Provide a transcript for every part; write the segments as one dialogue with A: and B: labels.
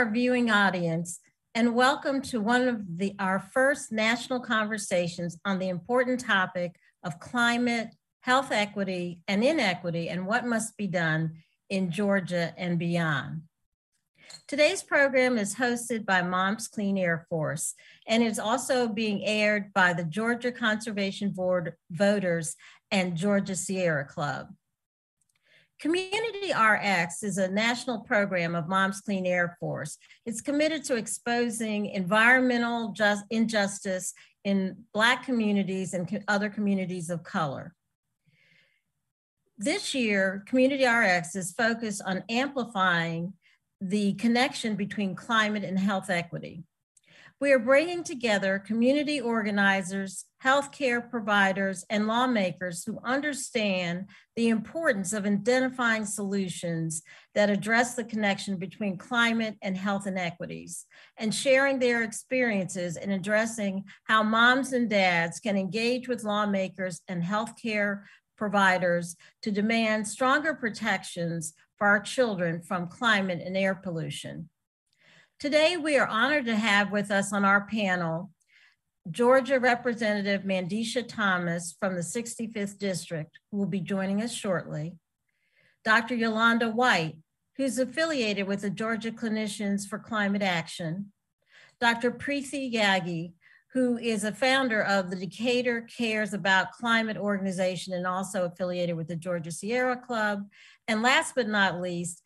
A: our viewing audience, and welcome to one of our first national conversations on the important topic of climate, health equity, and inequity, and what must be done in Georgia and beyond. Today's program is hosted by Moms Clean Air Force, and is also being aired by the Georgia Conservation Board Voters and Georgia Sierra Club. Community RX is a national program of Moms Clean Air Force. It's committed to exposing environmental injustice in Black communities and other communities of color. This year, Community RX is focused on amplifying the connection between climate and health equity. We are bringing together community organizers, healthcare providers, and lawmakers who understand the importance of identifying solutions that address the connection between climate and health inequities, and sharing their experiences in addressing how moms and dads can engage with lawmakers and healthcare providers to demand stronger protections for our children from climate and air pollution. Today, we are honored to have with us on our panel, Georgia Representative Mandicia Thomas from the 65th District, who will be joining us shortly, Dr. Yolanda White, who's affiliated with the Georgia Clinicians for Climate Action, Dr. Preeti Jaggi, who is a founder of the Decatur Cares About Climate organization and also affiliated with the Georgia Sierra Club, and last but not least,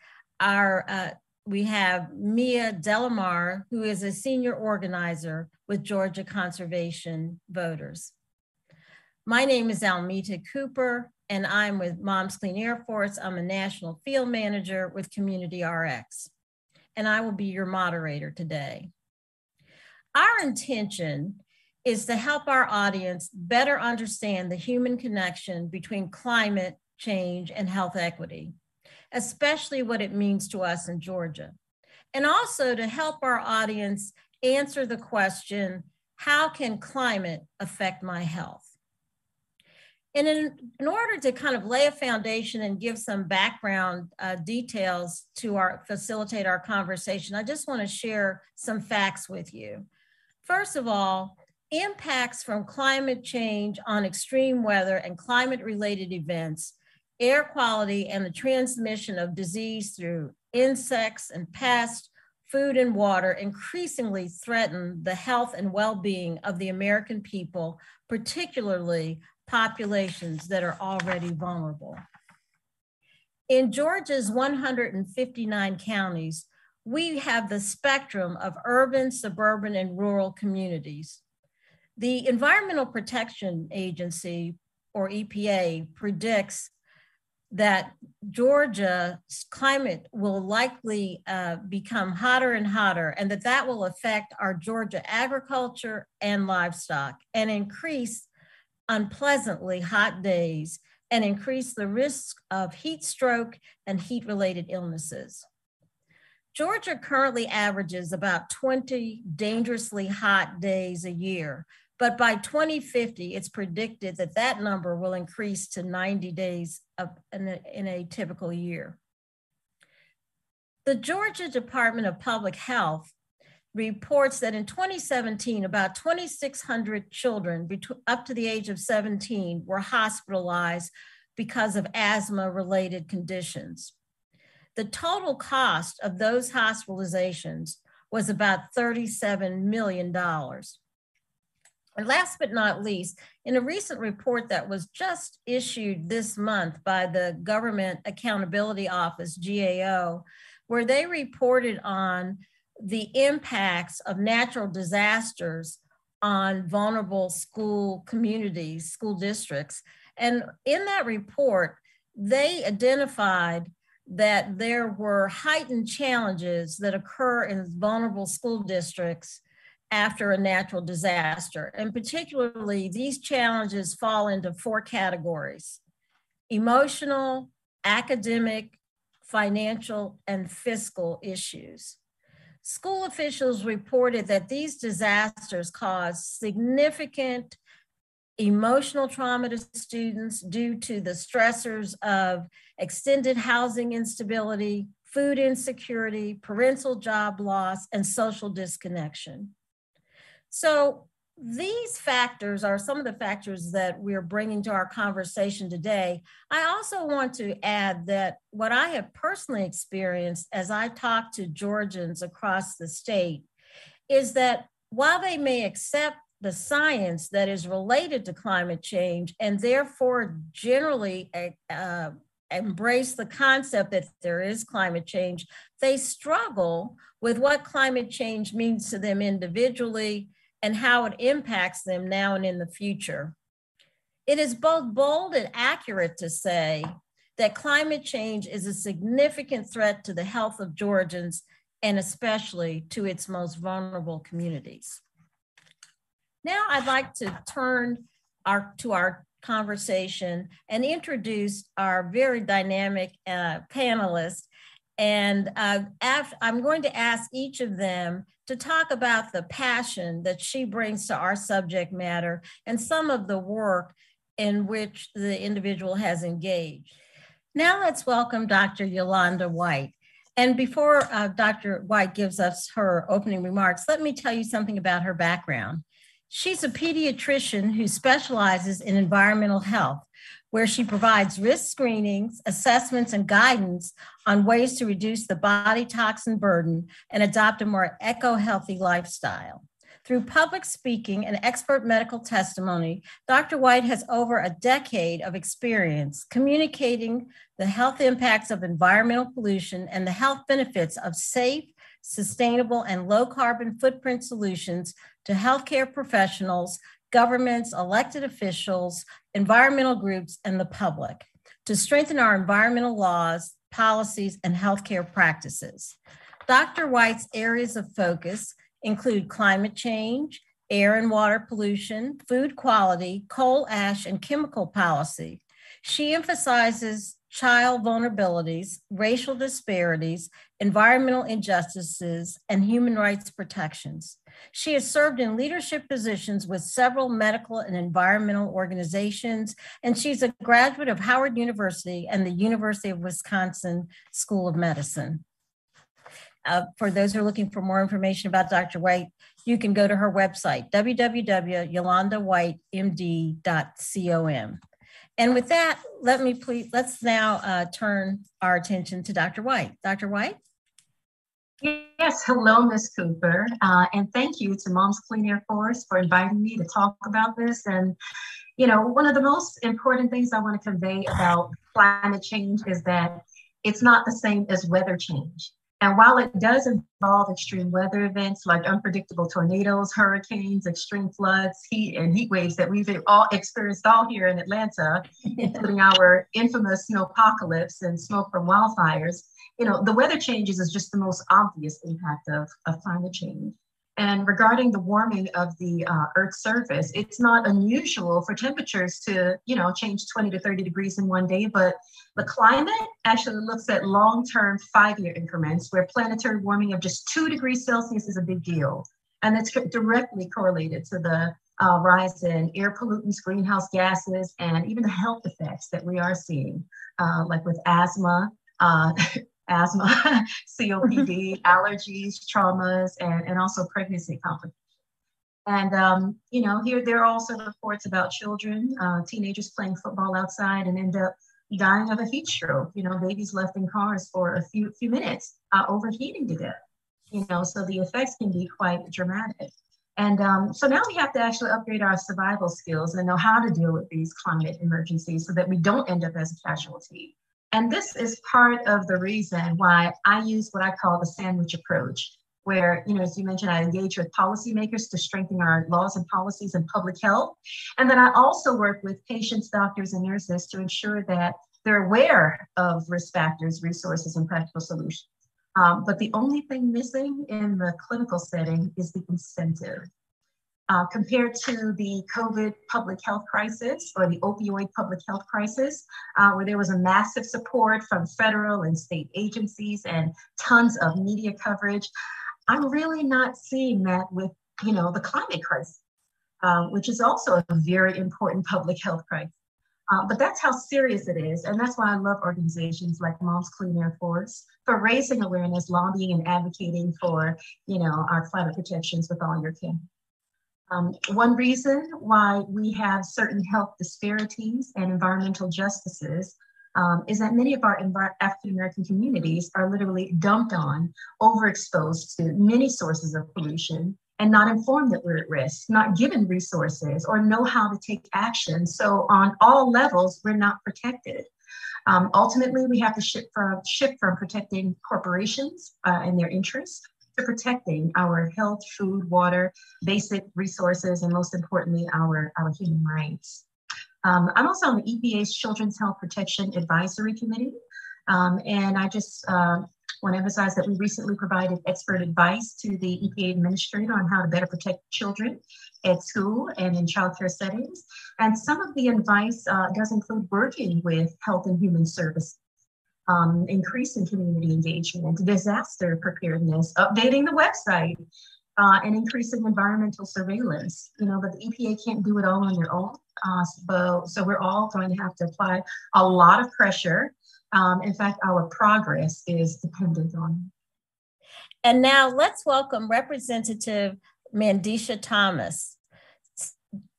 A: we have Mia Delamar, who is a senior organizer with Georgia Conservation Voters. My name is Almeta Cooper, and I'm with Moms Clean Air Force. I'm a national field manager with Community RX, and I will be your moderator today. Our intention is to help our audience better understand the human connection between climate change and health equity, especially what it means to us in Georgia. And also to help our audience answer the question, how can climate affect my health? And in order to kind of lay a foundation and give some background details to facilitate our conversation, I just want to share some facts with you. First of all, impacts from climate change on extreme weather and climate-related events, air quality, and the transmission of disease through insects and pests, food and water increasingly threaten the health and well-being of the American people, particularly populations that are already vulnerable. In Georgia's 159 counties, we have the spectrum of urban, suburban, and rural communities. The Environmental Protection Agency, or EPA, predicts that Georgia's climate will likely become hotter and hotter, and that will affect our Georgia agriculture and livestock, and increase unpleasantly hot days, and increase the risk of heat stroke and heat-related illnesses. Georgia currently averages about 20 dangerously hot days a year, but by 2050, it's predicted that that number will increase to 90 days in a typical year. The Georgia Department of Public Health reports that in 2017, about 2,600 children up to the age of 17 were hospitalized because of asthma-related conditions. The total cost of those hospitalizations was about $37 million. And last but not least, in a recent report that was just issued this month by the Government Accountability Office, GAO, where they reported on the impacts of natural disasters on vulnerable school communities, school districts. And in that report, they identified that there were heightened challenges that occur in vulnerable school districts after a natural disaster. And particularly, these challenges fall into 4 categories: emotional, academic, financial, and fiscal issues. School officials reported that these disasters caused significant emotional trauma to students due to the stressors of extended housing instability, food insecurity, parental job loss, and social disconnection. So these factors are some of the factors that we're bringing to our conversation today. I also want to add that what I have personally experienced as I talk to Georgians across the state is that while they may accept the science that is related to climate change and therefore generally embrace the concept that there is climate change, they struggle with what climate change means to them individually and how it impacts them now and in the future. It is both bold and accurate to say that climate change is a significant threat to the health of Georgians and especially to its most vulnerable communities. Now I'd like to turn to our conversation and introduce our very dynamic panelists. And I'm going to ask each of them to talk about the passion that she brings to our subject matter and some of the work in which the individual has engaged. Now let's welcome Dr. Yolanda White. And before Dr. White gives us her opening remarks, let me tell you something about her background. She's a pediatrician who specializes in environmental health, where she provides risk screenings, assessments, and guidance on ways to reduce the body toxin burden and adopt a more eco-healthy lifestyle. Through public speaking and expert medical testimony, Dr. White has over a decade of experience communicating the health impacts of environmental pollution and the health benefits of safe, sustainable, and low carbon footprint solutions to healthcare professionals, governments, elected officials, environmental groups, and the public to strengthen our environmental laws, policies, and healthcare practices. Dr. White's areas of focus include climate change, air and water pollution, food quality, coal ash, and chemical policy. She emphasizes child vulnerabilities, racial disparities, environmental injustices, and human rights protections. She has served in leadership positions with several medical and environmental organizations, and she's a graduate of Howard University and the University of Wisconsin School of Medicine. For those who are looking for more information about Dr. White, you can go to her website, www.yolandawhitemd.com. And with that, let's now turn our attention to Dr. White. Dr. White?
B: Yes, hello, Ms. Cooper. And thank you to Mom's Clean Air Force for inviting me to talk about this. And, you know, one of the most important things I want to convey about climate change is that it's not the same as weather change. And while it does involve extreme weather events like unpredictable tornadoes, hurricanes, extreme floods, heat waves that we've all experienced all here in Atlanta, including our infamous snowpocalypse and smoke from wildfires, you know, the weather changes is just the most obvious impact of climate change. And regarding the warming of the Earth's surface, it's not unusual for temperatures to, you know, change 20 to 30 degrees in one day, but the climate actually looks at long-term 5-year increments where planetary warming of just 2 degrees Celsius is a big deal. And it's directly correlated to the rise in air pollutants, greenhouse gases, and even the health effects that we are seeing, like with asthma, COPD, allergies, traumas, and also pregnancy complications. And, you know, there are also reports about children, teenagers playing football outside and end up dying of a heat stroke, you know, babies left in cars for a few minutes, overheating to death, you know, so the effects can be quite dramatic. And so now we have to actually upgrade our survival skills and know how to deal with these climate emergencies so that we don't end up as a casualty. And this is part of the reason why I use what I call the sandwich approach, where, you know, as you mentioned, I engage with policymakers to strengthen our laws and policies in public health. And then I also work with patients, doctors, and nurses to ensure that they're aware of risk factors, resources, and practical solutions. But the only thing missing in the clinical setting is the incentive. Compared to the COVID public health crisis or the opioid public health crisis, where there was a massive support from federal and state agencies and tons of media coverage, I'm really not seeing that with, you know, the climate crisis, which is also a very important public health crisis. But that's how serious it is. And that's why I love organizations like Mom's Clean Air Force for raising awareness, lobbying, and advocating for, our climate protections with all your kin. One reason why we have certain health disparities and environmental justices is that many of our African-American communities are literally dumped on, overexposed to many sources of pollution, and not informed that we're at risk, not given resources or know how to take action. So on all levels, we're not protected. Ultimately, we have to shift from protecting corporations and their interests to protecting our health, food, water, basic resources, and most importantly, our human rights. I'm also on the EPA's Children's Health Protection Advisory Committee. And I just want to emphasize that we recently provided expert advice to the EPA administrator on how to better protect children at school and in childcare settings. And some of the advice does include working with Health and Human Services, increasing community engagement, disaster preparedness, updating the website, and increasing environmental surveillance. But the EPA can't do it all on their own. So we're all going to have to apply a lot of pressure. In fact, our progress is dependent on it.
A: And now let's welcome Representative Mandicia Thomas.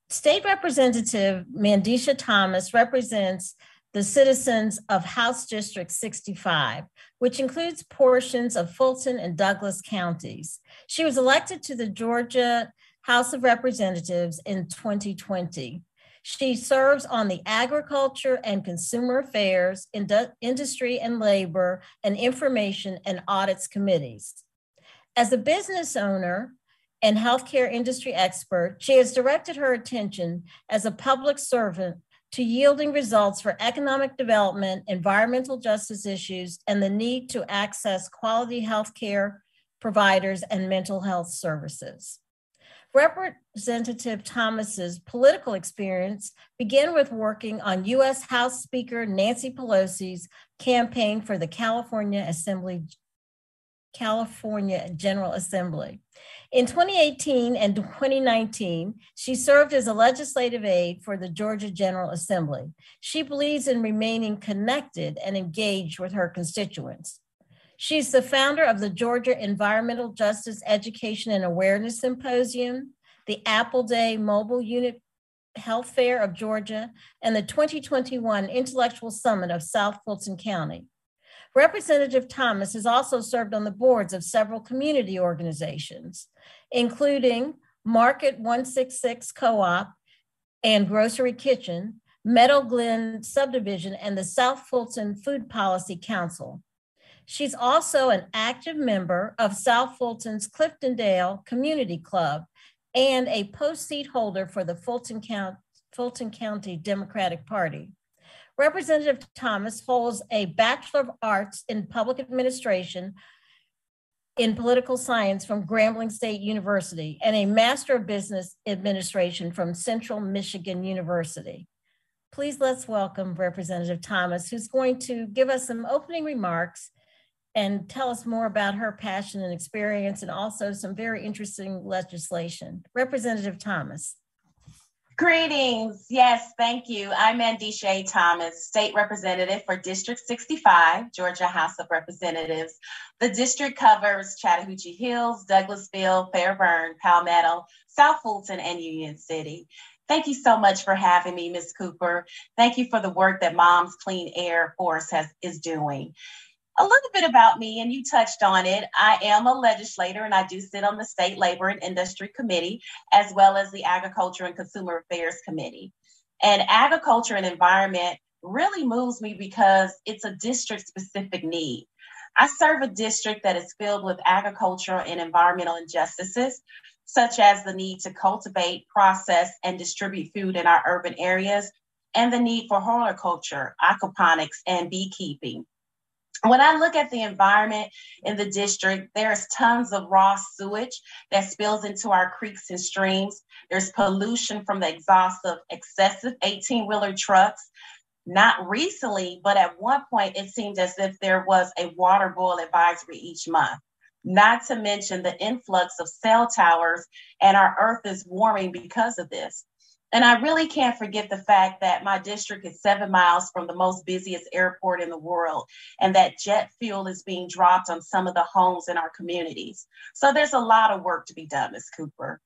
A: State Representative Mandicia Thomas represents the citizens of House District 65, which includes portions of Fulton and Douglas counties. She was elected to the Georgia House of Representatives in 2020. She serves on the Agriculture and Consumer Affairs, Industry and Labor, and Information and Audits Committees. As a business owner and healthcare industry expert, she has directed her attention as a public servant to yielding results for economic development, environmental justice issues, and the need to access quality healthcare providers and mental health services. Representative Thomas's political experience began with working on U.S. House Speaker Nancy Pelosi's campaign for the California General Assembly. In 2018 and 2019, she served as a legislative aide for the Georgia General Assembly. She believes in remaining connected and engaged with her constituents. She's the founder of the Georgia Environmental Justice Education and Awareness Symposium, the Apple Day Mobile Unit Health Fair of Georgia, and the 2021 Intellectual Summit of South Fulton County. Representative Thomas has also served on the boards of several community organizations, including Market 166 Co-op and Grocery Kitchen, Meadow Glen Subdivision, and the South Fulton Food Policy Council. She's also an active member of South Fulton's Cliftondale Community Club and a post seat holder for the Fulton County Democratic Party. Representative Thomas holds a Bachelor of Arts in Public Administration in Political Science from Grambling State University and a Master of Business Administration from Central Michigan University. Please let's welcome Representative Thomas, who's going to give us some opening remarks and tell us more about her passion and experience and also some very interesting legislation. Representative Thomas.
C: Greetings. Yes, thank you. I'm Mandicia Thomas, State Representative for District 65, Georgia House of Representatives. The district covers Chattahoochee Hills, Douglasville, Fairburn, Palmetto, South Fulton, and Union City. Thank you so much for having me, Ms. Cooper. Thank you for the work that Mom's Clean Air Force is doing. A little bit about me, and you touched on it. I am a legislator, and I do sit on the State Labor and Industry Committee, as well as the Agriculture and Consumer Affairs Committee. And agriculture and environment really moves me because it's a district-specific need. I serve a district that is filled with agricultural and environmental injustices, such as the need to cultivate, process, and distribute food in our urban areas, and the need for horticulture, aquaponics, and beekeeping. When I look at the environment in the district, there's tons of raw sewage that spills into our creeks and streams. There's pollution from the exhaust of excessive 18-wheeler trucks. Not recently, but at one point, it seemed as if there was a water boil advisory each month. Not to mention the influx of cell towers, and our earth is warming because of this. And I really can't forget the fact that my district is 7 miles from the most busiest airport in the world, and that jet fuel is being dropped on some of the homes in our communities. So there's a lot of work to be done, Ms. Cooper.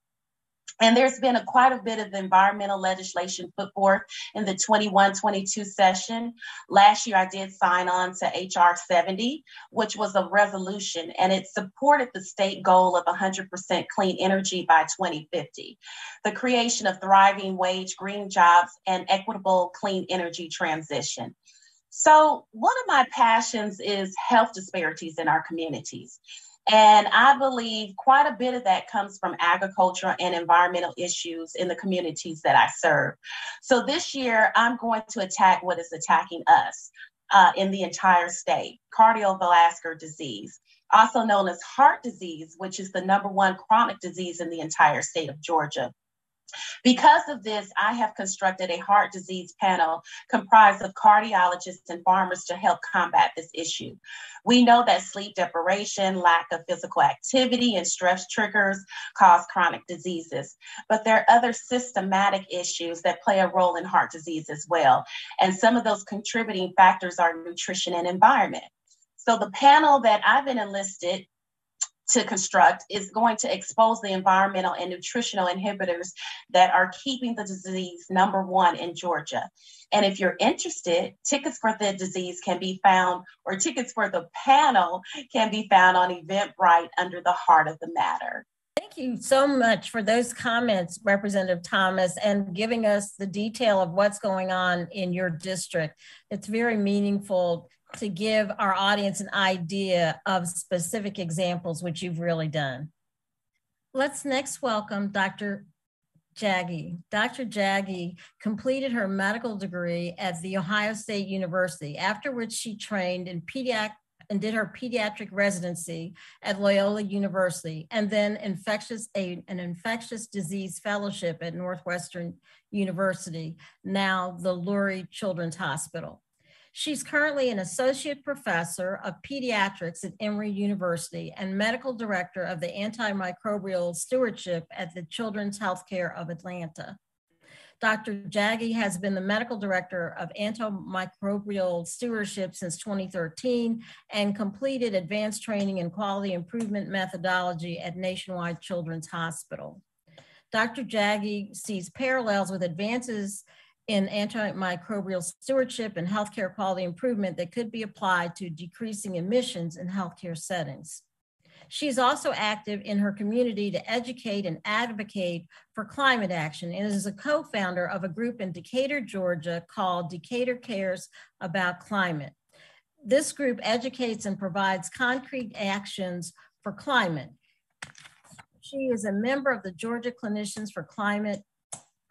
C: And there's been quite a bit of environmental legislation put forth in the 21-22 session. Last year, I did sign on to HR 70, which was a resolution, and it supported the state goal of 100% clean energy by 2050, the creation of thriving wage green jobs, and equitable clean energy transition. So one of my passions is health disparities in our communities. And I believe quite a bit of that comes from agricultural and environmental issues in the communities that I serve. So this year, I'm going to attack what is attacking us in the entire state: cardiovascular disease, also known as heart disease, which is the #1 chronic disease in the entire state of Georgia. Because of this, I have constructed a heart disease panel comprised of cardiologists and farmers to help combat this issue. We know that sleep deprivation, lack of physical activity, and stress triggers cause chronic diseases, but there are other systematic issues that play a role in heart disease as well. And some of those contributing factors are nutrition and environment. So the panel that I've been enlisted to construct is going to expose the environmental and nutritional inhibitors that are keeping the disease #1 in Georgia. And if you're interested, tickets for the disease can be found, or tickets for the panel can be found on Eventbrite under the Heart of the Matter.
A: Thank you so much for those comments, Representative Thomas, and giving us the detail of what's going on in your district. It's very meaningful to give our audience an idea of specific examples, which you've really done. Let's next welcome Dr. Jaggi. Dr. Jaggi completed her medical degree at The Ohio State University, after which she trained in did her pediatric residency at Loyola University, and then an infectious disease fellowship at Northwestern University, now the Lurie Children's Hospital. She's currently an associate professor of pediatrics at Emory University and medical director of the antimicrobial stewardship at the Children's Healthcare of Atlanta. Dr. Jaggi has been the medical director of antimicrobial stewardship since 2013 and completed advanced training in quality improvement methodology at Nationwide Children's Hospital. Dr. Jaggi sees parallels with advances in antimicrobial stewardship and healthcare quality improvement that could be applied to decreasing emissions in healthcare settings. She's also active in her community to educate and advocate for climate action, and is a co-founder of a group in Decatur, Georgia called Decatur Cares About Climate. This group educates and provides concrete actions for climate. She is a member of the Georgia Clinicians for Climate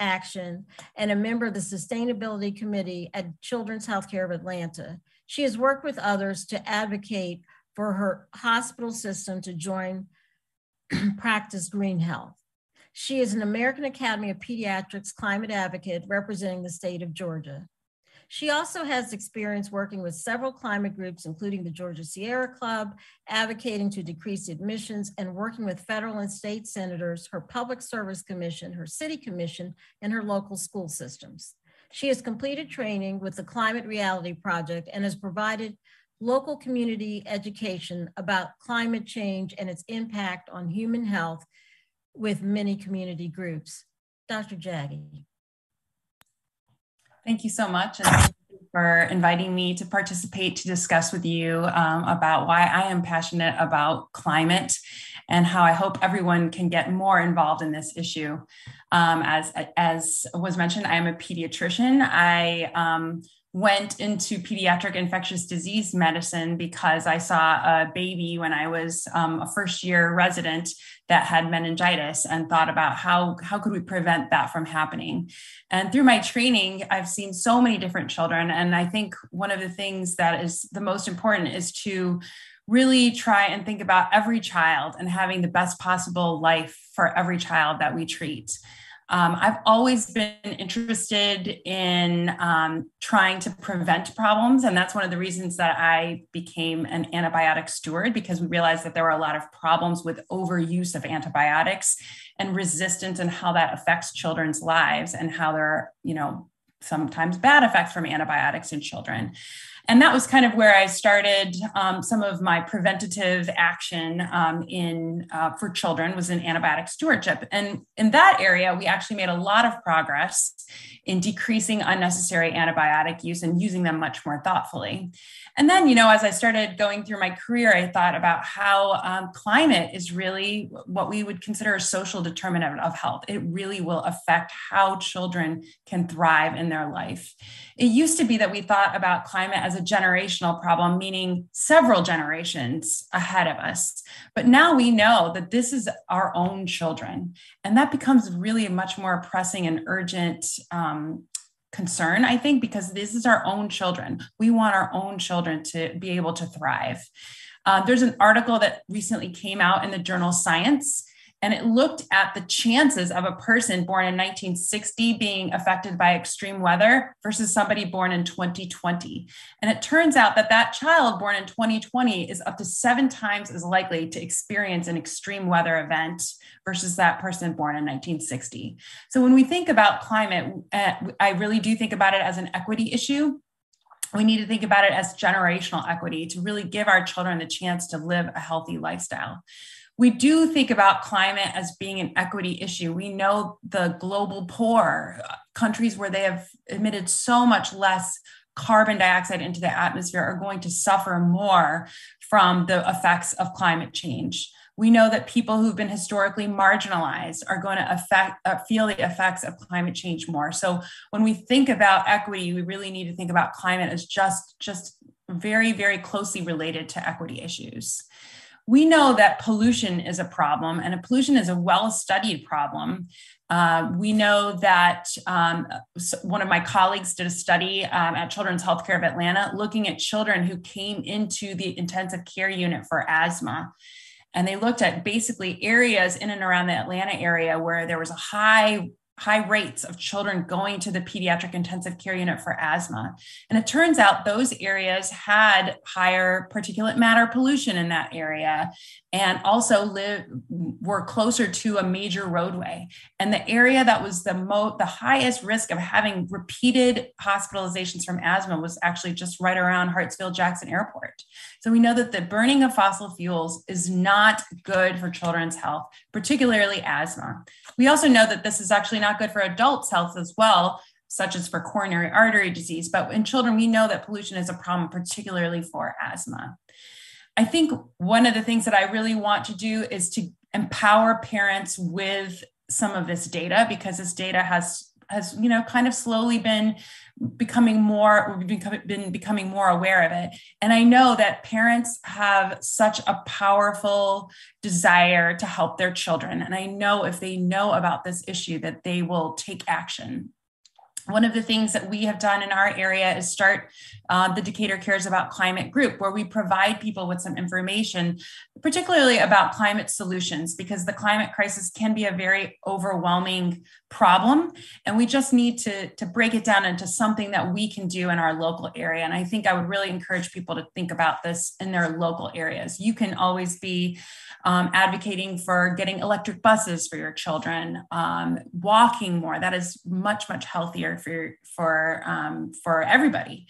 A: Action and a member of the Sustainability Committee at Children's Healthcare of Atlanta. She has worked with others to advocate for her hospital system to join Practice Green Health. She is an American Academy of Pediatrics climate advocate representing the state of Georgia. She also has experience working with several climate groups, including the Georgia Sierra Club, advocating to decrease emissions, and working with federal and state senators, her public service commission, her city commission, and her local school systems. She has completed training with the Climate Reality Project and has provided local community education about climate change and its impact on human health with many community groups. Dr. Jaggi.
D: Thank you so much, and thank you for inviting me to participate to discuss with you about why I am passionate about climate and how I hope everyone can get more involved in this issue. As was mentioned, I am a pediatrician. I went into pediatric infectious disease medicine because I saw a baby when I was a first-year resident that had meningitis and thought about how could we prevent that from happening. And through my training, I've seen so many different children. And I think one of the things that is the most important is to really try and think about every child and having the best possible life for every child that we treat. I've always been interested in trying to prevent problems. And that's one of the reasons that I became an antibiotic steward, because we realized that there were a lot of problems with overuse of antibiotics and resistance and how that affects children's lives and how there are, sometimes bad effects from antibiotics in children. And that was kind of where I started some of my preventative action for children was in antibiotic stewardship. And in that area, we actually made a lot of progress in decreasing unnecessary antibiotic use and using them much more thoughtfully. And then, as I started going through my career, I thought about how climate is really what we would consider a social determinant of health. It really will affect how children can thrive in their life. It used to be that we thought about climate as a generational problem, meaning several generations ahead of us. But now we know that this is our own children. And that becomes really a much more pressing and urgent concern, I think, because this is our own children. We want our own children to be able to thrive. There's an article that recently came out in the journal Science, and it looked at the chances of a person born in 1960 being affected by extreme weather versus somebody born in 2020. And it turns out that that child born in 2020 is up to 7 times as likely to experience an extreme weather event versus that person born in 1960. So when we think about climate, I really do think about it as an equity issue. We need to think about it as generational equity to really give our children the chance to live a healthy lifestyle. We do think about climate as being an equity issue. We know the global poor, countries where they have emitted so much less carbon dioxide into the atmosphere, are going to suffer more from the effects of climate change. We know that people who've been historically marginalized are going to feel the effects of climate change more. So when we think about equity, we really need to think about climate as just very, very closely related to equity issues. We know that pollution is a problem, and pollution is a well-studied problem. We know that one of my colleagues did a study at Children's Healthcare of Atlanta looking at children who came into the intensive care unit for asthma. And they looked at basically areas in and around the Atlanta area where there was a high rates of children going to the pediatric intensive care unit for asthma. And it turns out those areas had higher particulate matter pollution in that area, and also were closer to a major roadway. And the area that was the highest risk of having repeated hospitalizations from asthma was actually just right around Hartsfield-Jackson Airport. So we know that the burning of fossil fuels is not good for children's health, particularly asthma. We also know that this is actually not good for adults' health as well, such as for coronary artery disease. But in children, we know that pollution is a problem, particularly for asthma. I think one of the things that I really want to do is to empower parents with some of this data, because this data has kind of slowly been becoming more aware of it. And I know that parents have such a powerful desire to help their children. And I know if they know about this issue that they will take action. One of the things that we have done in our area is start the Decatur Cares About Climate group, where we provide people with some information, particularly about climate solutions, because the climate crisis can be a very overwhelming problem. And we just need to break it down into something that we can do in our local area. And I think I would really encourage people to think about this in their local areas. You can always be advocating for getting electric buses for your children, walking more. That is much, much healthier for everybody.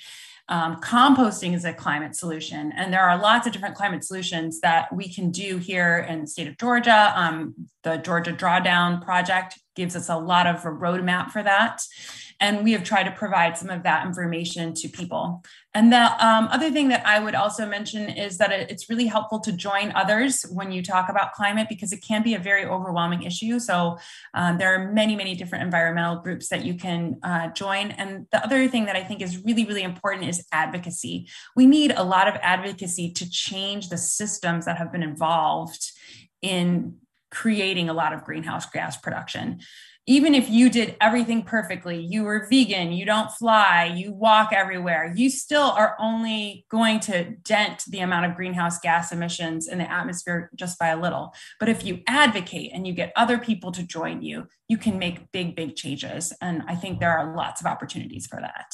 D: Composting is a climate solution, and there are lots of different climate solutions that we can do here in the state of Georgia. The Georgia Drawdown Project gives us a lot of a roadmap for that. And we have tried to provide some of that information to people. And the other thing that I would also mention is that it's really helpful to join others when you talk about climate, because it can be a very overwhelming issue. So there are many, many different environmental groups that you can join. And the other thing that I think is really, really important is advocacy. We need a lot of advocacy to change the systems that have been involved in creating a lot of greenhouse gas production. Even if you did everything perfectly, you were vegan, you don't fly, you walk everywhere, you still are only going to dent the amount of greenhouse gas emissions in the atmosphere just by a little. But if you advocate and you get other people to join you, you can make big, big changes. And I think there are lots of opportunities for that.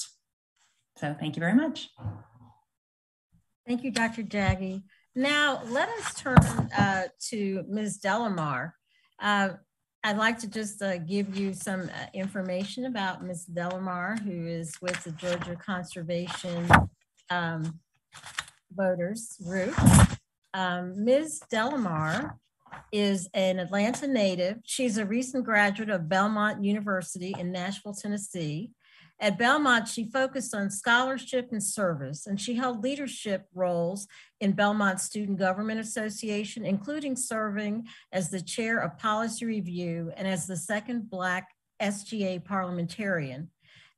D: So thank you very much.
A: Thank you, Dr. Jaggi. Now let us turn to Ms. Delamar. I'd like to just give you some information about Ms. Delamar, who is with the Georgia Conservation Voters Group. Ms. Delamar is an Atlanta native. She's a recent graduate of Belmont University in Nashville, Tennessee. At Belmont, she focused on scholarship and service, and she held leadership roles in Belmont Student Government Association, including serving as the chair of policy review and as the second Black SGA parliamentarian.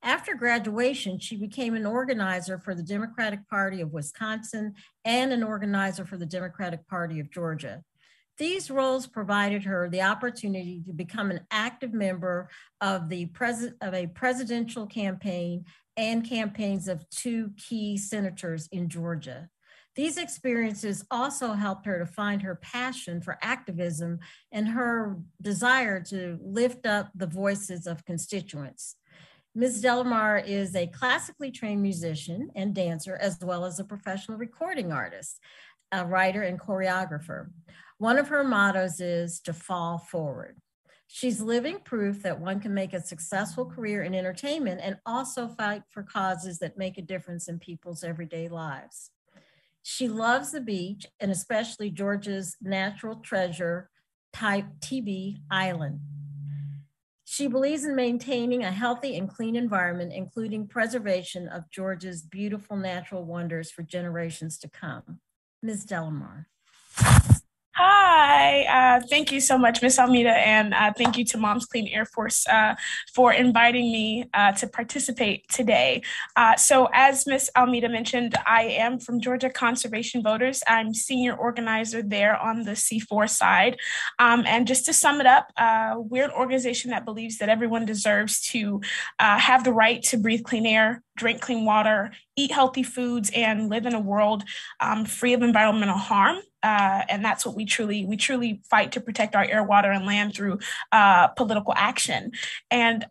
A: After graduation, she became an organizer for the Democratic Party of Wisconsin and an organizer for the Democratic Party of Georgia. These roles provided her the opportunity to become an active member of a presidential campaign and campaigns of two key senators in Georgia. These experiences also helped her to find her passion for activism and her desire to lift up the voices of constituents. Ms. Delamar is a classically trained musician and dancer, as well as a professional recording artist, a writer and choreographer. One of her mottos is to fall forward. She's living proof that one can make a successful career in entertainment and also fight for causes that make a difference in people's everyday lives. She loves the beach, and especially Georgia's natural treasure, Tybee Island. She believes in maintaining a healthy and clean environment, including preservation of Georgia's beautiful natural wonders for generations to come. Ms. Delamar.
E: Hi, thank you so much, Ms. Almeta, and thank you to Moms Clean Air Force for inviting me to participate today. So as Ms. Almeta mentioned, I am from Georgia Conservation Voters. I'm senior organizer there on the C4 side. And just to sum it up, we're an organization that believes that everyone deserves to have the right to breathe clean air, drink clean water, eat healthy foods, and live in a world free of environmental harm. And that's what we truly fight to protect our air, water, and land through political action. And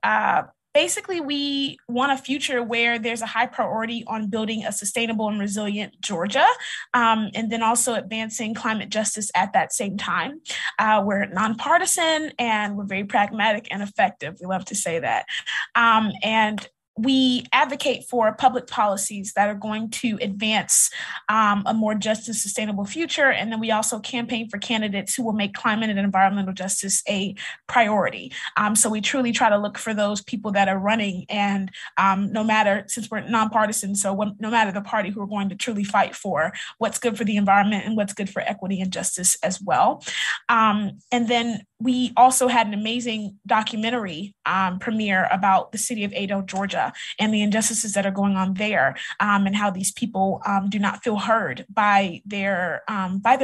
E: basically, we want a future where there's a high priority on building a sustainable and resilient Georgia, and then also advancing climate justice at that same time. We're nonpartisan and we're very pragmatic and effective. We love to say that. And we advocate for public policies that are going to advance a more just and sustainable future. And then we also campaign for candidates who will make climate and environmental justice a priority. So we truly try to look for those people that are running, and no matter, since we're nonpartisan, so no matter the party, who are going to truly fight for what's good for the environment and what's good for equity and justice as well. And then we also had an amazing documentary premiere about the city of Ado, Georgia, and the injustices that are going on there, and how these people do not feel heard by their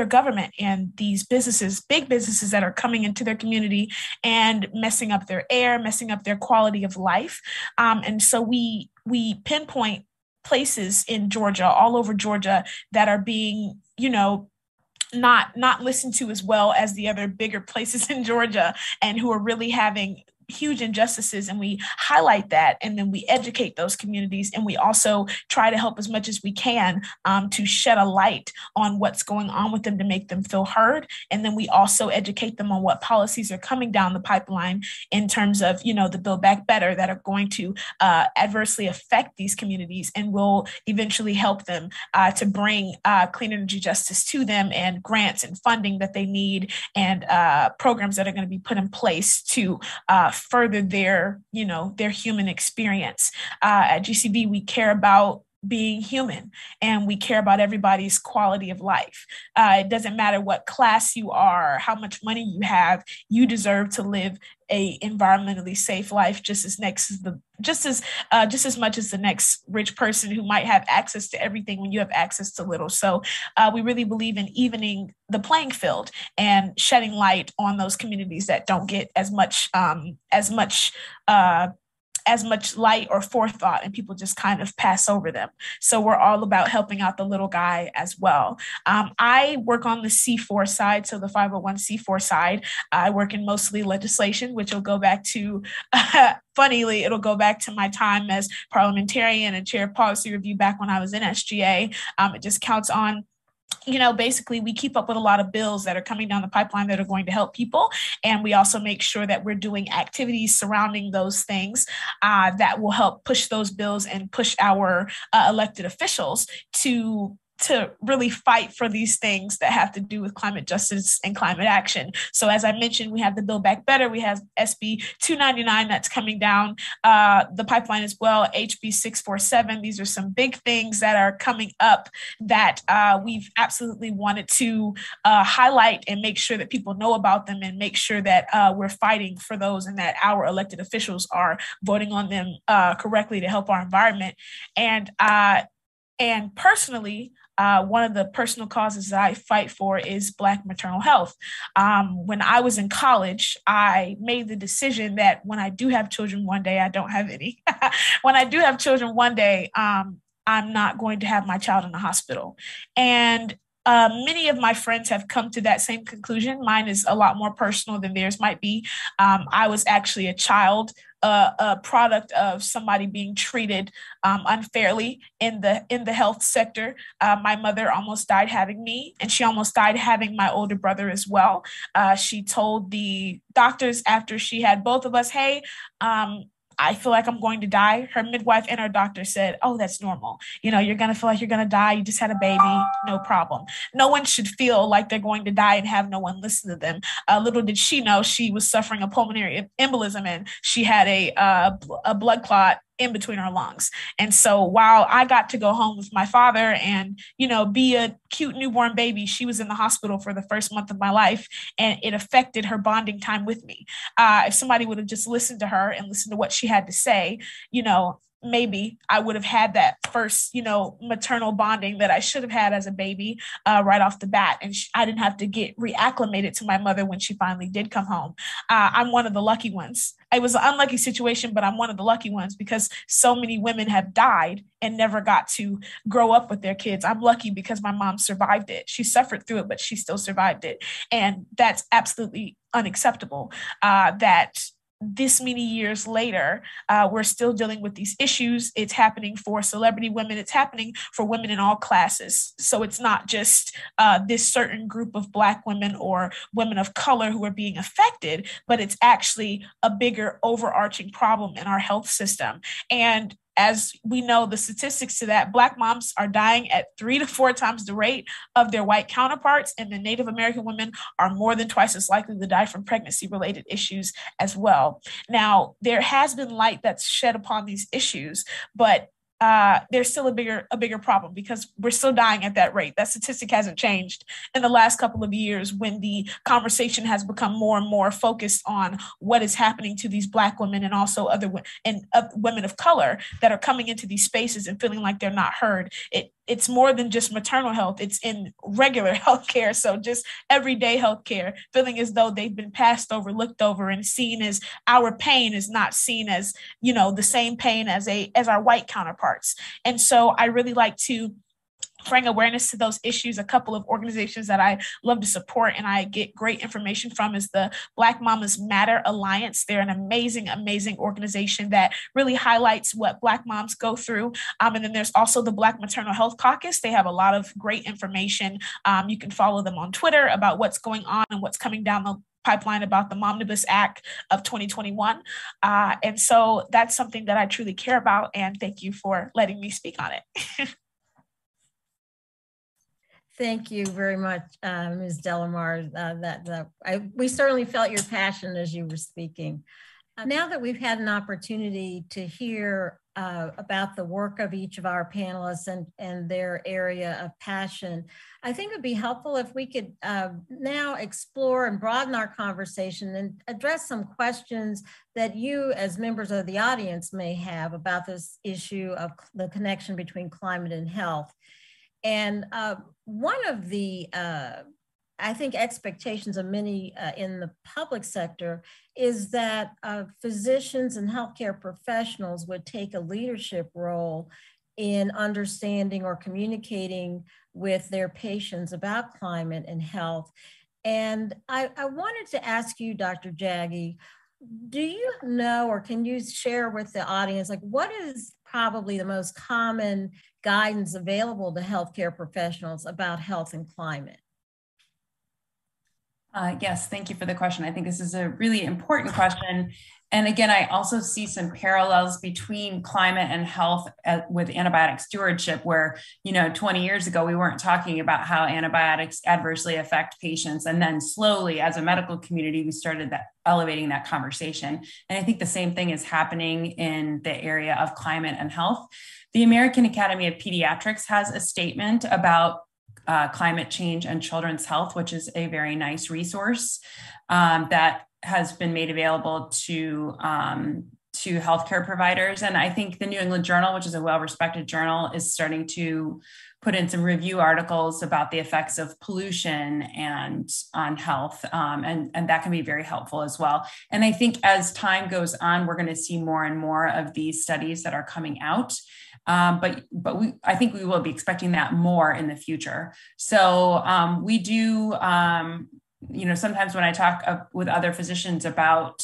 E: government, and these businesses, big businesses that are coming into their community and messing up their air, messing up their quality of life. And so we pinpoint places in Georgia, all over Georgia, that are being, not listened to as well as the other bigger places in Georgia, and who are really having huge injustices, and we highlight that, and then we educate those communities, and we also try to help as much as we can to shed a light on what's going on with them to make them feel heard. And then we also educate them on what policies are coming down the pipeline in terms of, the Build Back Better, that are going to adversely affect these communities and will eventually help them to bring clean energy justice to them, and grants and funding that they need, and programs that are going to be put in place to further their human experience. At GCV, we care about being human, and we care about everybody's quality of life. It doesn't matter what class you are, how much money you have, you deserve to live a environmentally safe life just as much as the next rich person who might have access to everything when you have access to little. So we really believe in evening the playing field and shedding light on those communities that don't get as much light or forethought, and people just kind of pass over them. So we're all about helping out the little guy as well. I work on the C4 side, so the 501c4 side. I work in mostly legislation, which will go back to, funnily, it'll go back to my time as parliamentarian and chair of policy review back when I was in SGA. It just counts on, basically we keep up with a lot of bills that are coming down the pipeline that are going to help people. And we also make sure that we're doing activities surrounding those things that will help push those bills and push our elected officials to really fight for these things that have to do with climate justice and climate action. So as I mentioned, we have the Build Back Better. We have SB 299 that's coming down the pipeline as well, HB 647. These are some big things that are coming up that we've absolutely wanted to highlight and make sure that people know about them, and make sure that we're fighting for those and that our elected officials are voting on them correctly to help our environment. And personally, one of the personal causes that I fight for is Black maternal health. When I was in college, I made the decision that when I do have children one day, I don't have any. When I do have children one day, I'm not going to have my child in the hospital. And many of my friends have come to that same conclusion. Mine is a lot more personal than theirs might be. I was actually a child, a product of somebody being treated unfairly in the health sector. My mother almost died having me, and she almost died having my older brother as well. She told the doctors after she had both of us, "Hey, I feel like I'm going to die." Her midwife and her doctor said, "Oh, that's normal. You're going to feel like you're going to die. You just had a baby. No problem." No one should feel like they're going to die and have no one listen to them. Little did she know she was suffering a pulmonary embolism, and she had a blood clot in between her lungs. And so while I got to go home with my father and, be a cute newborn baby, she was in the hospital for the first month of my life, and it affected her bonding time with me. If somebody would have just listened to her and listened to what she had to say, maybe I would have had that first, maternal bonding that I should have had as a baby right off the bat. And I didn't have to get reacclimated to my mother when she finally did come home. I'm one of the lucky ones. It was an unlucky situation, but I'm one of the lucky ones because so many women have died and never got to grow up with their kids. I'm lucky because my mom survived it. She suffered through it, but she still survived it. And that's absolutely unacceptable that this many years later, we're still dealing with these issues. It's happening for celebrity women. It's happening for women in all classes. So it's not just this certain group of Black women or women of color who are being affected, but it's actually a bigger overarching problem in our health system. And as we know, the statistics to that, Black moms are dying at 3 to 4 times the rate of their white counterparts, and the Native American women are more than twice as likely to die from pregnancy-related issues as well. Now, there has been light that's shed upon these issues, but there's still a bigger problem because we're still dying at that rate. That statistic hasn't changed in the last couple of years when the conversation has become more and more focused on what is happening to these Black women and also other women of color that are coming into these spaces and feeling like they're not heard. It's more than just maternal health. It's in regular healthcare. So just everyday healthcare, feeling as though they've been passed over, looked over, and seen as our pain is not seen as, the same pain as our white counterparts. And so I really like to bring awareness to those issues. A couple of organizations that I love to support and I get great information from is the Black Mamas Matter Alliance. They're an amazing, amazing organization that really highlights what Black moms go through. And then there's also the Black Maternal Health Caucus. They have a lot of great information. You can follow them on Twitter about what's going on and what's coming down the pipeline about the Momnibus Act of 2021. And so that's something that I truly care about. And thank you for letting me speak on it.
A: Thank you very much, Ms. Delamar. We certainly felt your passion as you were speaking. Now that we've had an opportunity to hear about the work of each of our panelists and their area of passion, I think it would be helpful if we could now explore and broaden our conversation and address some questions that you as members of the audience may have about this issue of the connection between climate and health. And one of the I think expectations of many in the public sector is that physicians and healthcare professionals would take a leadership role in understanding or communicating with their patients about climate and health. And I wanted to ask you, Dr. Jaggi, do you know, or can you share with the audience, like what is probably the most common guidance available to healthcare professionals about health and climate?
D: Yes, thank you for the question. I think this is a really important question. And again, I also see some parallels between climate and health with antibiotic stewardship, where, 20 years ago, we weren't talking about how antibiotics adversely affect patients. And then slowly, as a medical community, we started elevating that conversation. And I think the same thing is happening in the area of climate and health. The American Academy of Pediatrics has a statement about climate change and children's health, which is a very nice resource that has been made available to healthcare providers. And I think the New England Journal, which is a well-respected journal, is starting to put in some review articles about the effects of pollution and on health. And that can be very helpful as well. And I think as time goes on, we're going to see more and more of these studies that are coming out. But I think we will be expecting that more in the future. So we do, sometimes when I talk with other physicians about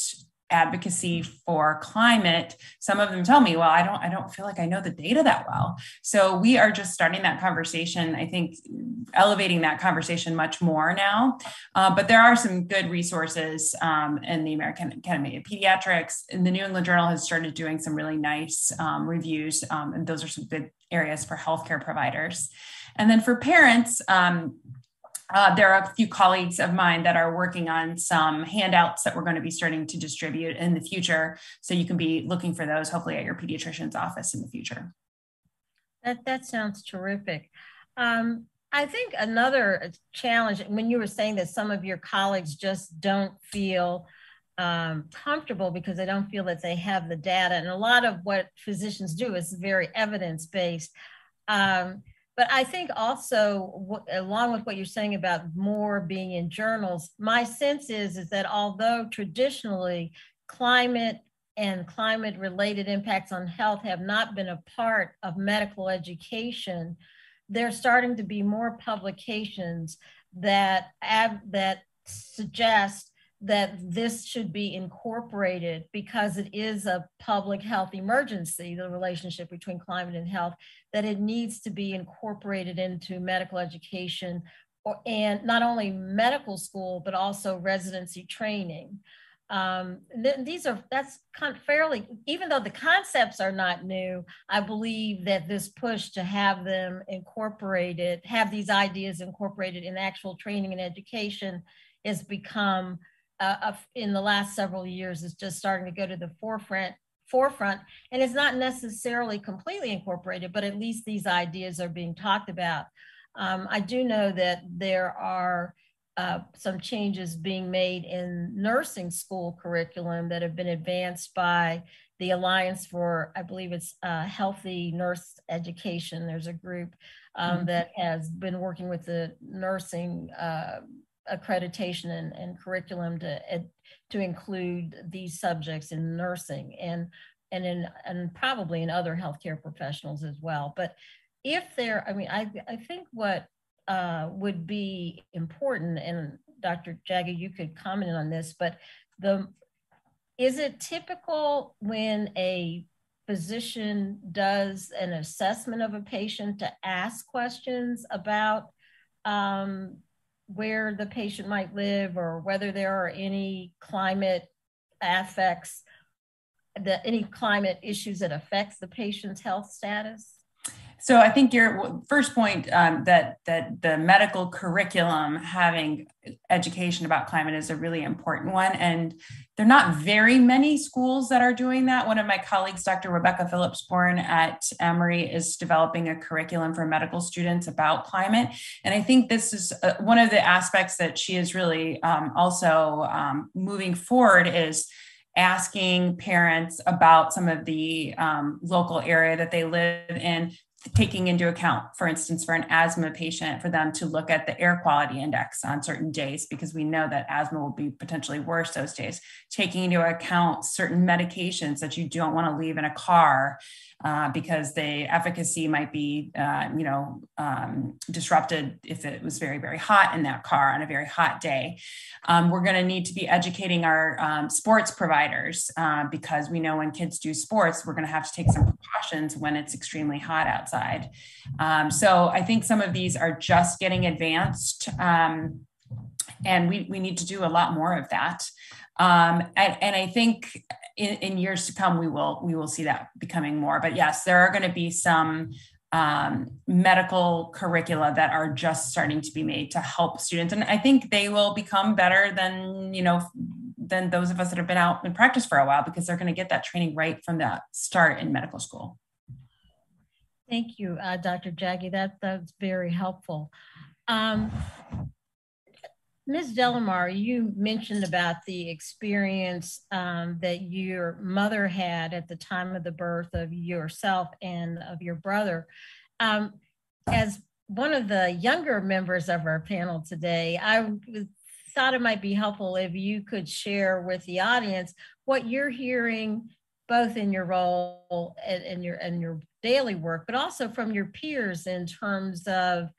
D: advocacy for climate, some of them tell me, well, I don't feel like I know the data that well. So we are just starting that conversation, I think elevating that conversation much more now. But there are some good resources in the American Academy of Pediatrics, and the New England Journal has started doing some really nice reviews. And those are some good areas for healthcare providers. And then for parents, there are a few colleagues of mine that are working on some handouts that we're going to be starting to distribute in the future. So you can be looking for those hopefully at your pediatrician's office in the future.
A: That sounds terrific. I think another challenge, when you were saying that some of your colleagues just don't feel comfortable because they don't feel that they have the data. And a lot of what physicians do is very evidence-based. But I think also, along with what you're saying about more being in journals, my sense is that although traditionally climate and climate-related impacts on health have not been a part of medical education, there's starting to be more publications that suggest that this should be incorporated because it is a public health emergency, the relationship between climate and health, that it needs to be incorporated into medical education and not only medical school, but also residency training. That's fairly, even though the concepts are not new, I believe that this push to have them incorporated, have these ideas incorporated in actual training and education has become in the last several years is just starting to go to the forefront, and it's not necessarily completely incorporated, but at least these ideas are being talked about. I do know that there are some changes being made in nursing school curriculum that have been advanced by the Alliance for, I believe it's Healthy Nurse Education. There's a group that has been working with the nursing accreditation and curriculum to include these subjects in nursing and probably in other healthcare professionals as well. But if there, I think what would be important, and Dr. Jaggi, you could comment on this, but is it typical when a physician does an assessment of a patient to ask questions about where the patient might live or whether there are any climate any climate issues that affects the patient's health status?
D: So I think your first point that the medical curriculum having education about climate is a really important one. And there are not very many schools that are doing that. One of my colleagues, Dr. Rebecca Phillips-Bourne at Emory, is developing a curriculum for medical students about climate. And I think this is one of the aspects that she is really also moving forward is asking parents about some of the local area that they live in, taking into account, for instance, for an asthma patient, for them to look at the air quality index on certain days, because we know that asthma will be potentially worse those days, taking into account certain medications that you don't want to leave in a car because the efficacy might be, disrupted if it was very, very hot in that car on a very hot day. We're going to need to be educating our sports providers because we know when kids do sports, we're going to have to take some precautions when it's extremely hot outside. So I think some of these are just getting advanced, and we need to do a lot more of that. And I think in years to come, we will see that becoming more. But yes, there are going to be some medical curricula that are just starting to be made to help students. And I think they will become better than those of us that have been out in practice for a while, because they're going to get that training right from the start in medical school.
A: Thank you, Dr. Jaggi. That's very helpful. Ms. Delamar, you mentioned about the experience that your mother had at the time of the birth of yourself and of your brother. As one of the younger members of our panel today, I thought it might be helpful if you could share with the audience what you're hearing, both in your role and your daily work, but also from your peers in terms of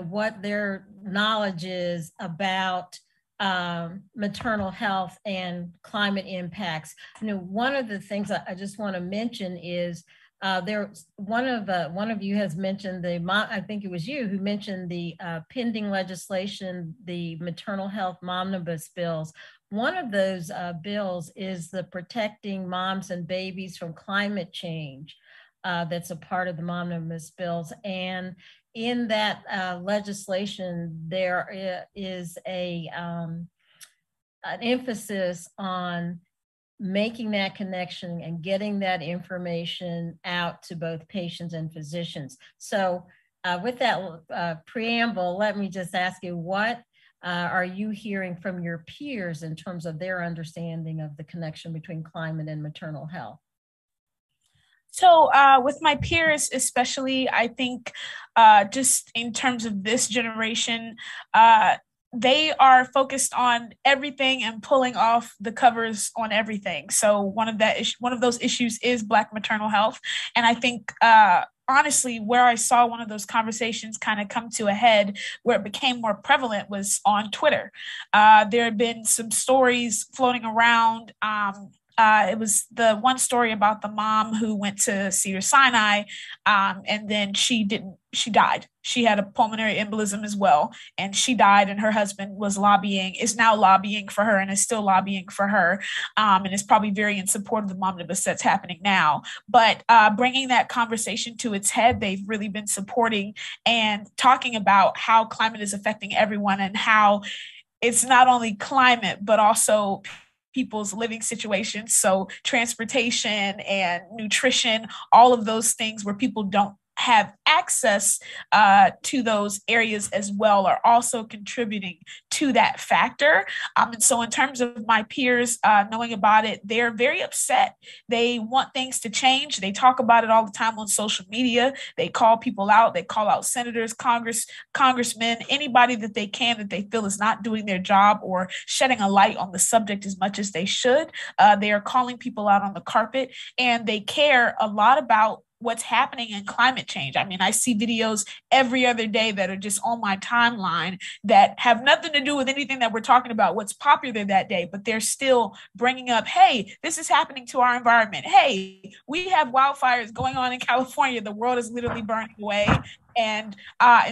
A: what their knowledge is about maternal health and climate impacts. One of the things I just want to mention is one of you has mentioned I think it was you who mentioned the pending legislation, the maternal health momnibus bills. One of those bills is the Protecting Moms and Babies from Climate Change. That's a part of the momnibus bills. And in that legislation, there is an emphasis on making that connection and getting that information out to both patients and physicians. So with that preamble, let me just ask you, what are you hearing from your peers in terms of their understanding of the connection between climate and maternal health?
E: So with my peers, especially, I think just in terms of this generation, they are focused on everything and pulling off the covers on everything. So one of those issues is Black maternal health. And I think honestly, where I saw one of those conversations kind of come to a head where it became more prevalent was on Twitter. There had been some stories floating around. It was the one story about the mom who went to Cedars-Sinai, and then she died. She had a pulmonary embolism as well, and she died, and her husband is now lobbying for her and is still lobbying for her, and is probably very in support of the momnibus that's happening now. But bringing that conversation to its head, they've really been supporting and talking about how climate is affecting everyone and how it's not only climate, but also people's living situations. So transportation and nutrition, all of those things where people don't have access to those areas as well are also contributing to that factor. And so in terms of my peers knowing about it, they're very upset. They want things to change. They talk about it all the time on social media. They call people out. They call out senators, congressmen, anybody that they can that they feel is not doing their job or shedding a light on the subject as much as they should. They are calling people out on the carpet, and they care a lot about what's happening in climate change. I mean, I see videos every other day that are just on my timeline that have nothing to do with anything that we're talking about, what's popular that day, but they're still bringing up, hey, this is happening to our environment. Hey, we have wildfires going on in California. The world is literally burning away. And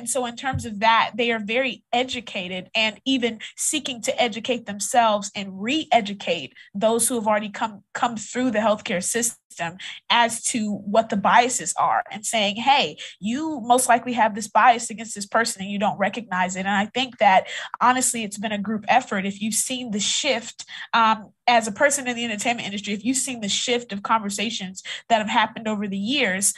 E: so in terms of that, they are very educated and even seeking to educate themselves and re-educate those who have already come through the healthcare system as to what the biases are, and saying, hey, you most likely have this bias against this person and you don't recognize it. And I think that honestly, it's been a group effort. If you've seen the shift, as a person in the entertainment industry, if you've seen the shift of conversations that have happened over the years,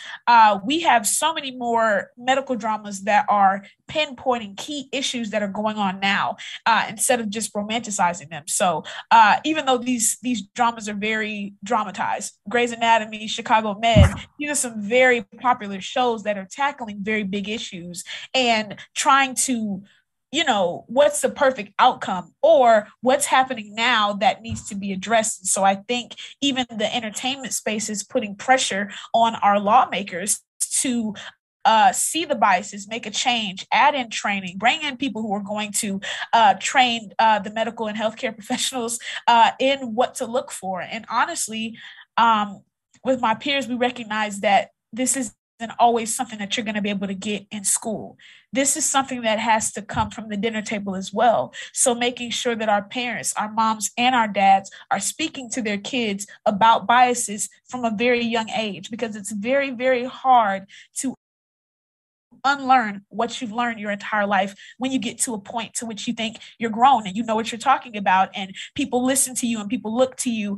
E: we have so many more medical dramas that are pinpointing key issues that are going on now, instead of just romanticizing them. So even though these dramas are very dramatized, Grey's Anatomy, Chicago Med, these are some very popular shows that are tackling very big issues and trying to, what's the perfect outcome or what's happening now that needs to be addressed. So I think even the entertainment space is putting pressure on our lawmakers to see the biases, make a change, add in training, bring in people who are going to train the medical and healthcare professionals in what to look for. And honestly, with my peers, we recognize that this isn't always something that you're going to be able to get in school. This is something that has to come from the dinner table as well. So making sure that our parents, our moms and our dads are speaking to their kids about biases from a very young age, because it's very, very hard to unlearn what you've learned your entire life when you get to a point to which you think you're grown and you know what you're talking about, and people listen to you and people look to you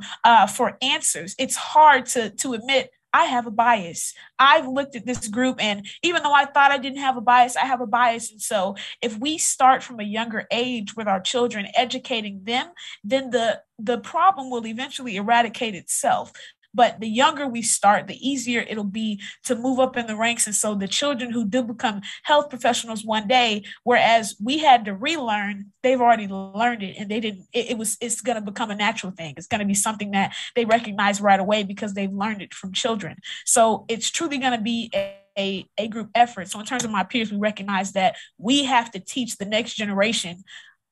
E: for answers. It's hard to admit, I have a bias. I've looked at this group, and even though I thought I didn't have a bias, I have a bias. And so if we start from a younger age with our children, educating them, then the problem will eventually eradicate itself. But the younger we start, the easier it'll be to move up in the ranks. And so the children who do become health professionals one day, whereas we had to relearn, they've already learned it, and they didn't, it's going to become a natural thing. It's going to be something that they recognize right away because they've learned it from children. So it's truly going to be a group effort. So in terms of my peers, we recognize that we have to teach the next generation,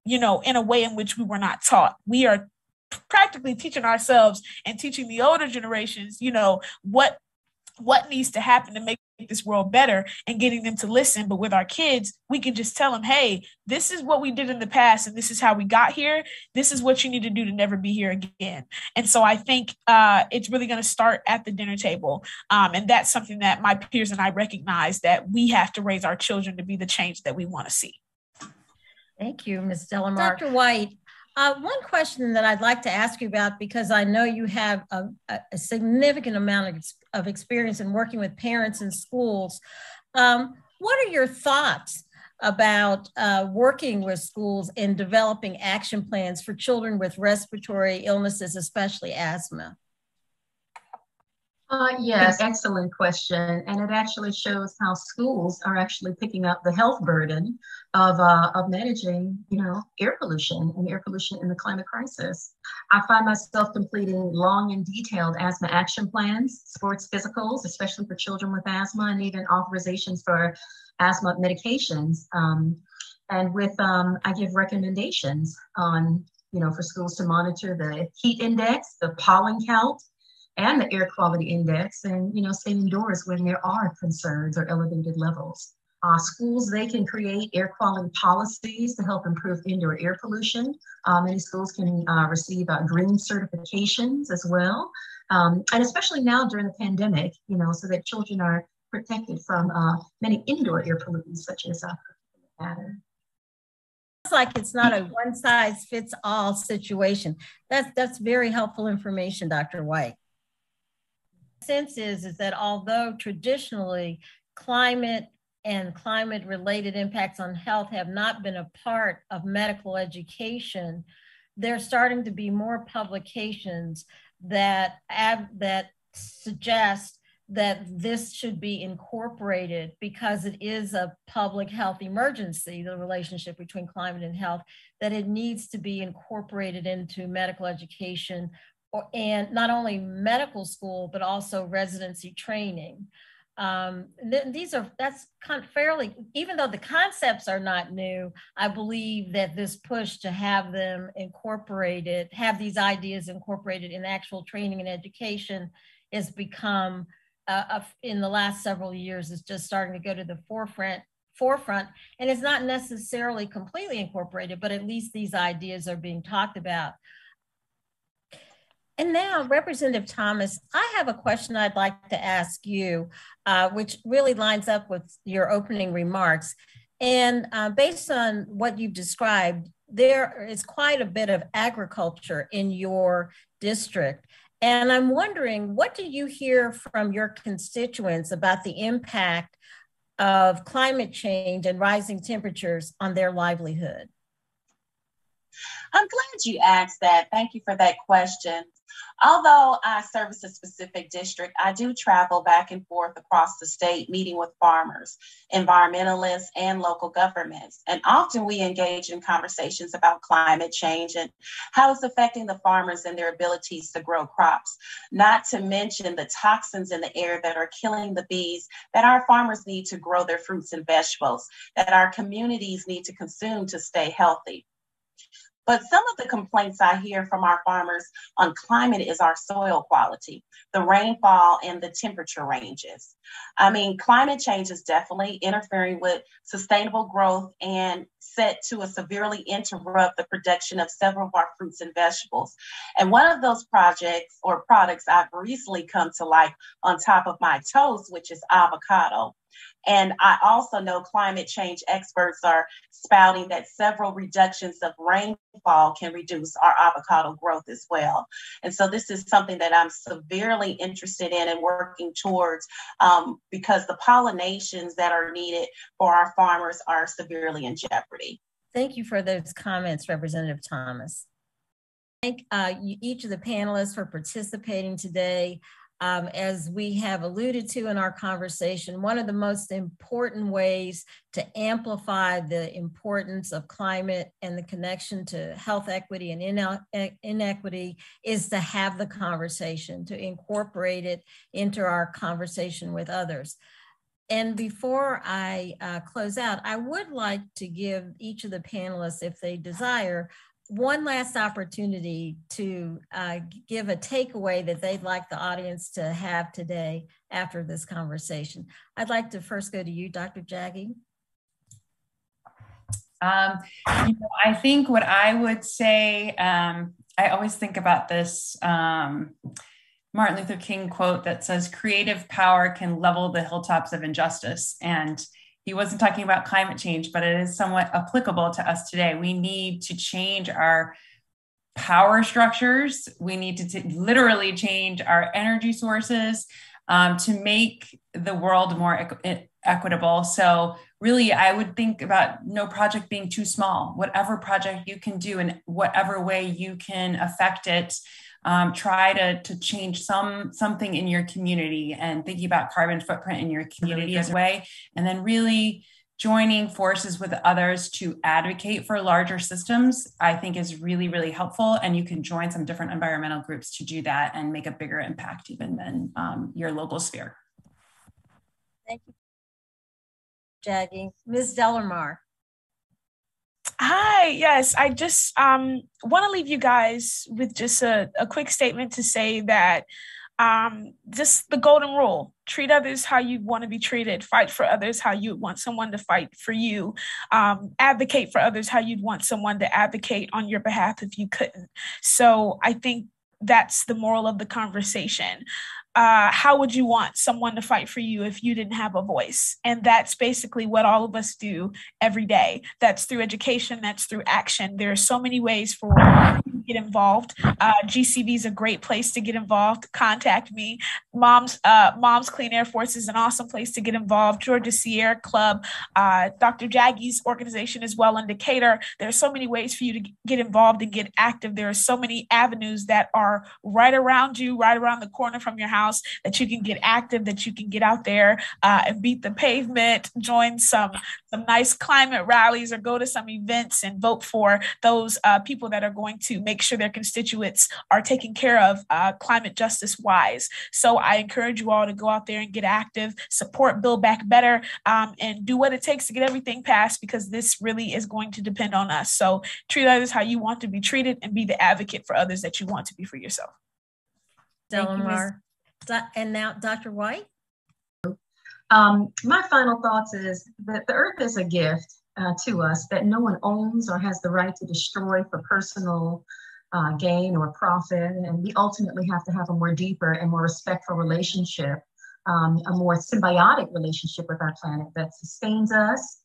E: in a way in which we were not taught. We are practically teaching ourselves and teaching the older generations, what needs to happen to make this world better, and getting them to listen. But with our kids, we can just tell them, hey, this is what we did in the past, and this is how we got here. This is what you need to do to never be here again. And so I think it's really going to start at the dinner table. And that's something that my peers and I recognize, that we have to raise our children to be the change that we want to see.
A: Thank you, Ms. Delamar. Dr. White, one question that I'd like to ask you about, because I know you have a significant amount of experience in working with parents in schools. What are your thoughts about working with schools in developing action plans for children with respiratory illnesses, especially asthma?
B: Yes, excellent question. And it actually shows how schools are actually picking up the health burden of managing, air pollution in the climate crisis. I find myself completing long and detailed asthma action plans, sports physicals, especially for children with asthma, and even authorizations for asthma medications. And with, I give recommendations on, for schools to monitor the heat index, the pollen count, and the air quality index, and stay indoors when there are concerns or elevated levels. Schools, they can create air quality policies to help improve indoor air pollution. Many schools can receive green certifications as well, and especially now during the pandemic, so that children are protected from many indoor air pollutants such as matter.
A: It's like it's not a one-size-fits-all situation. That's very helpful information, Dr. White. Sense is that although traditionally climate and climate-related impacts on health have not been a part of medical education, there's starting to be more publications that suggest that this should be incorporated, because it is a public health emergency, the relationship between climate and health, that it needs to be incorporated into medical education, and not only medical school, but also residency training. That's kind of fairly, even though the concepts are not new, I believe that this push to have them incorporated, have these ideas incorporated in actual training and education, has become in the last several years is just starting to go to the forefront, and it's not necessarily completely incorporated, but at least these ideas are being talked about. And now, Representative Thomas, I have a question I'd like to ask you, which really lines up with your opening remarks. And based on what you've described, there is quite a bit of agriculture in your district. And I'm wondering, what do you hear from your constituents about the impact of climate change and rising temperatures on their livelihood?
C: I'm glad you asked that. Thank you for that question. Although I service a specific district, I do travel back and forth across the state, meeting with farmers, environmentalists, and local governments. And often we engage in conversations about climate change and how it's affecting the farmers and their abilities to grow crops, not to mention the toxins in the air that are killing the bees that our farmers need to grow their fruits and vegetables, that our communities need to consume to stay healthy. But some of the complaints I hear from our farmers on climate is our soil quality, the rainfall, and the temperature ranges. I mean, climate change is definitely interfering with sustainable growth and set to severely interrupt the production of several of our fruits and vegetables. And one of those projects or products I've recently come to like on top of my toast, which is avocado. And I also know climate change experts are spouting that several reductions of rainfall can reduce our avocado growth as well. And so this is something that I'm severely interested in and working towards because the pollinations that are needed for our farmers are severely in jeopardy.
A: Thank you for those comments, Representative Thomas. Thank each of the panelists for participating today. As we have alluded to in our conversation, one of the most important ways to amplify the importance of climate and the connection to health equity and inequity is to have the conversation, to incorporate it into our conversation with others. And before I close out, I would like to give each of the panelists, if they desire, one last opportunity to give a takeaway that they'd like the audience to have today after this conversation. I'd like to first go to you, Dr. Jaggi.
D: I think what I would say, I always think about this Martin Luther King quote that says, "Creative power can level the hilltops of injustice." And he wasn't talking about climate change, but it is somewhat applicable to us today. We need to change our power structures. We need to literally change our energy sources to make the world more equitable. So really, I would think about no project being too small. Whatever project you can do in whatever way you can affect it, try to change something in your community and thinking about carbon footprint in your community as a way, and then really joining forces with others to advocate for larger systems, I think is really, really helpful. And you can join some different environmental groups to do that and make a bigger impact even than your local sphere.
A: Thank you, Jaggi. Ms. Delamar.
E: Hi, yes, I just want to leave you guys with just a quick statement to say that just the golden rule: treat others how you want to be treated, fight for others how you want someone to fight for you, advocate for others how you'd want someone to advocate on your behalf if you couldn't. So I think that's the moral of the conversation. How would you want someone to fight for you if you didn't have a voice? And that's basically what all of us do every day. That's through education, that's through action. There are so many ways for you to get involved. GCB is a great place to get involved. Contact me. Mom's Clean Air Force is an awesome place to get involved. Georgia Sierra Club, Dr. Jaggi's organization as well in Decatur. There are so many ways for you to get involved and get active. There are so many avenues that are right around you, right around the corner from your house, that you can get active, that you can get out there and beat the pavement, join some nice climate rallies, or go to some events and vote for those people that are going to make sure their constituents are taken care of climate justice wise. So I encourage you all to go out there and get active, support Build Back Better, and do what it takes to get everything passed, because this really is going to depend on us. So treat others how you want to be treated and be the advocate for others that you want to be for yourself.
A: Delamar. And now, Dr. White?
B: My final thoughts is that the earth is a gift to us that no one owns or has the right to destroy for personal gain or profit. And we ultimately have to have a more deeper and more respectful relationship, a more symbiotic relationship with our planet that sustains us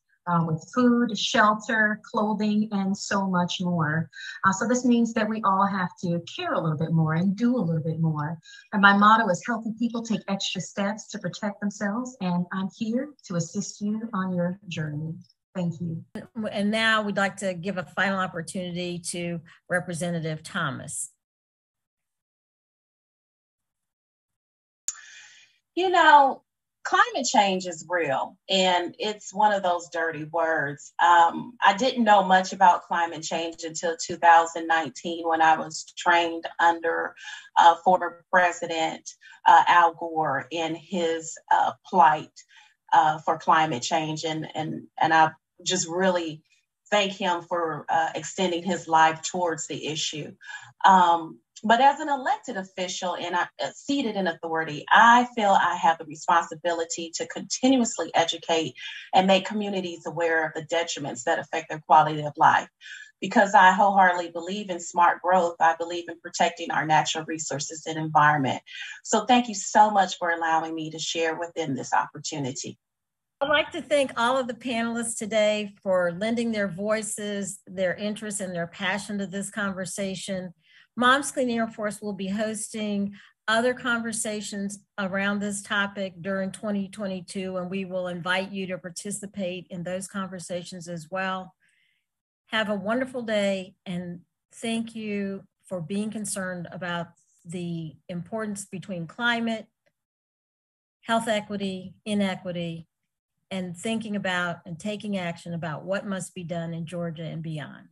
B: with food, shelter, clothing, and so much more. So this means that we all have to care a little bit more and do a little bit more. And my motto is helping people take extra steps to protect themselves. And I'm here to assist you on your journey. Thank you.
A: And now we'd like to give a final opportunity to Representative Thomas.
C: You know, climate change is real, and it's one of those dirty words. I didn't know much about climate change until 2019 when I was trained under former President Al Gore in his plight for climate change. And I just really thank him for extending his life towards the issue. But as an elected official and seated in authority, I feel I have the responsibility to continuously educate and make communities aware of the detriments that affect their quality of life. Because I wholeheartedly believe in smart growth, I believe in protecting our natural resources and environment. So thank you so much for allowing me to share within this opportunity.
A: I'd like to thank all of the panelists today for lending their voices, their interest, and their passion to this conversation. Moms Clean Air Force will be hosting other conversations around this topic during 2022, and we will invite you to participate in those conversations as well. Have a wonderful day, and thank you for being concerned about the importance between climate, health equity, inequity, and thinking about and taking action about what must be done in Georgia and beyond.